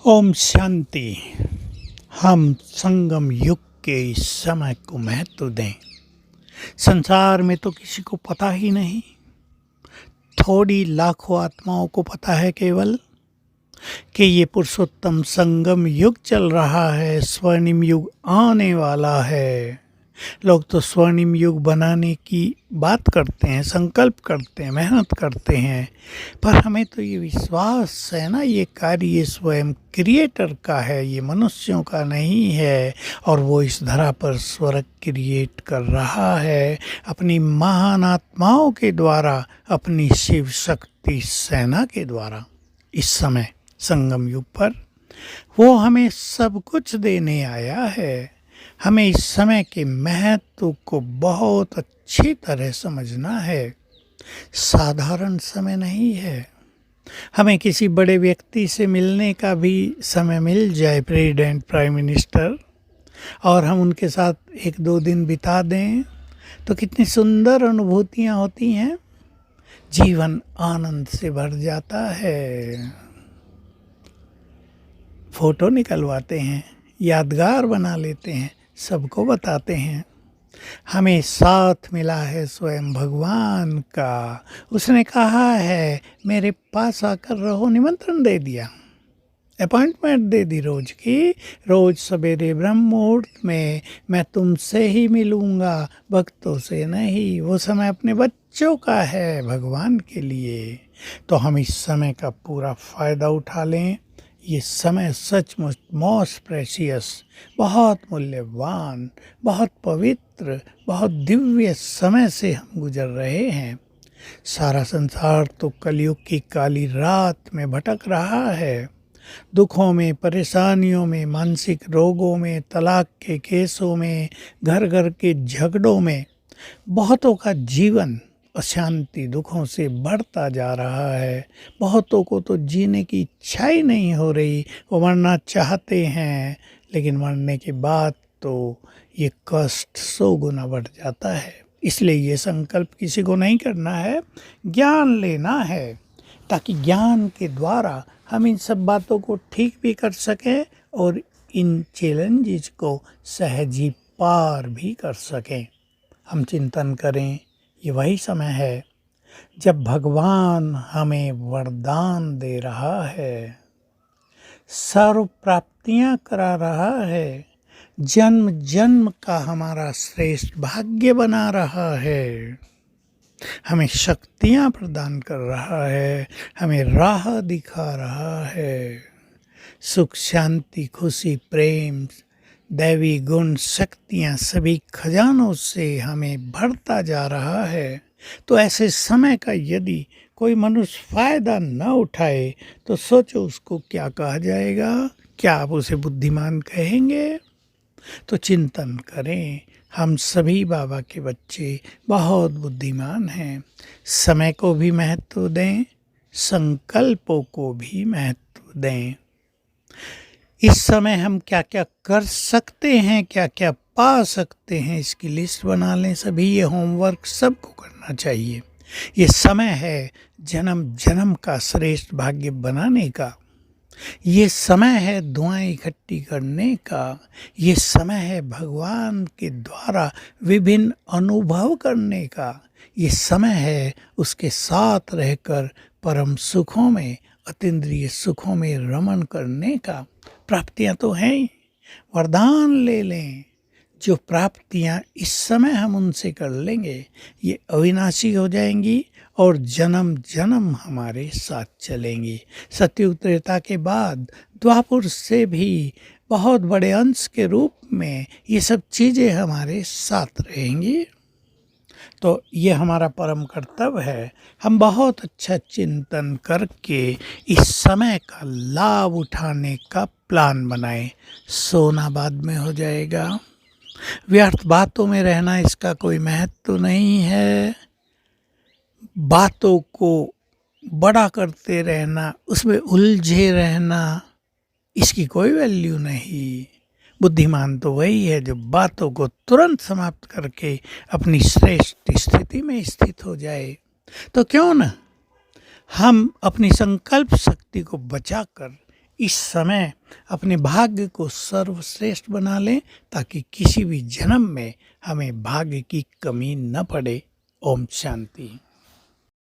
ओम शांति। हम संगम युग के इस समय को महत्व दें। संसार में तो किसी को पता ही नहीं, थोड़ी लाखों आत्माओं को पता है केवल कि ये पुरुषोत्तम संगम युग चल रहा है, स्वर्णिम युग आने वाला है। लोग तो स्वर्णिम युग बनाने की बात करते हैं, संकल्प करते हैं, मेहनत करते हैं, पर हमें तो ये विश्वास है ना, ये कार्य स्वयं क्रिएटर का है, ये मनुष्यों का नहीं है। और वो इस धरा पर स्वर्ग क्रिएट कर रहा है अपनी महान आत्माओं के द्वारा, अपनी शिव शक्ति सेना के द्वारा। इस समय संगम युग पर वो हमें सब कुछ देने आया है। हमें इस समय के महत्व को बहुत अच्छी तरह समझना है। साधारण समय नहीं है। हमें किसी बड़े व्यक्ति से मिलने का भी समय मिल जाए, प्रेसिडेंट, प्राइम मिनिस्टर, और हम उनके साथ एक दो दिन बिता दें तो कितनी सुंदर अनुभूतियाँ होती हैं। जीवन आनंद से भर जाता है। फोटो निकलवाते हैं, यादगार बना लेते हैं, सबको बताते हैं। हमें साथ मिला है स्वयं भगवान का। उसने कहा है मेरे पास आकर रहो, निमंत्रण दे दिया, अपॉइंटमेंट दे दी रोज की। रोज सवेरे ब्रह्म मुहूर्त में मैं तुमसे ही मिलूंगा, भक्तों से नहीं। वो समय अपने बच्चों का है, भगवान के लिए। तो हम इस समय का पूरा फायदा उठा लें। ये समय सचमुच मोस्ट प्रेशियस, बहुत मूल्यवान, बहुत पवित्र, बहुत दिव्य समय से हम गुजर रहे हैं। सारा संसार तो कलयुग की काली रात में भटक रहा है। दुखों में, परेशानियों में, मानसिक रोगों में, तलाक के केसों में, घर घर के झगड़ों में बहुतों का जीवन अशांति, दुखों से बढ़ता जा रहा है। बहुतों को तो जीने की इच्छा ही नहीं हो रही। वो मरना चाहते हैं, लेकिन मरने के बाद तो ये कष्ट 100 गुना बढ़ जाता है। इसलिए ये संकल्प किसी को नहीं करना है, ज्ञान लेना है, ताकि ज्ञान के द्वारा हम इन सब बातों को ठीक भी कर सकें और इन चैलेंजेस को सहजी पार भी कर सकें। हम चिंतन करें, ये वही समय है जब भगवान हमें वरदान दे रहा है, सर्व प्राप्तियां करा रहा है, जन्म जन्म का हमारा श्रेष्ठ भाग्य बना रहा है, हमें शक्तियां प्रदान कर रहा है, हमें राह दिखा रहा है। सुख, शांति, खुशी, प्रेम, दैवी गुण, शक्तियाँ सभी खजानों से हमें भरता जा रहा है। तो ऐसे समय का यदि कोई मनुष्य फायदा न उठाए तो सोचो उसको क्या कहा जाएगा। क्या आप उसे बुद्धिमान कहेंगे? तो चिंतन करें, हम सभी बाबा के बच्चे बहुत बुद्धिमान हैं। समय को भी महत्व दें, संकल्पों को भी महत्व दें। इस समय हम क्या क्या कर सकते हैं, क्या क्या पा सकते हैं, इसकी लिस्ट बना लें। सभी ये होमवर्क सबको करना चाहिए। ये समय है जन्म जन्म का श्रेष्ठ भाग्य बनाने का। ये समय है दुआएं इकट्ठी करने का। ये समय है भगवान के द्वारा विभिन्न अनुभव करने का। ये समय है उसके साथ रहकर परम सुखों में, अतीन्द्रिय सुखों में रमण करने का। प्राप्तियां तो हैं ही, वरदान ले लें। जो प्राप्तियां इस समय हम उनसे कर लेंगे, ये अविनाशी हो जाएंगी और जन्म जन्म हमारे साथ चलेंगी। सतयुग त्रेता के बाद द्वापर से भी बहुत बड़े अंश के रूप में ये सब चीज़ें हमारे साथ रहेंगी। तो ये हमारा परम कर्तव्य है। हम बहुत अच्छा चिंतन करके इस समय का लाभ उठाने का प्लान बनाएं। सोना बाद में हो जाएगा। व्यर्थ बातों में रहना, इसका कोई महत्व नहीं है। बातों को बड़ा करते रहना, उसमें उलझे रहना, इसकी कोई वैल्यू नहीं। बुद्धिमान तो वही है जो बातों को तुरंत समाप्त करके अपनी श्रेष्ठ स्थिति में स्थित हो जाए। तो क्यों न हम अपनी संकल्प शक्ति को बचाकर इस समय अपने भाग्य को सर्वश्रेष्ठ बना लें ताकि किसी भी जन्म में हमें भाग्य की कमी न पड़े। ओम शांति।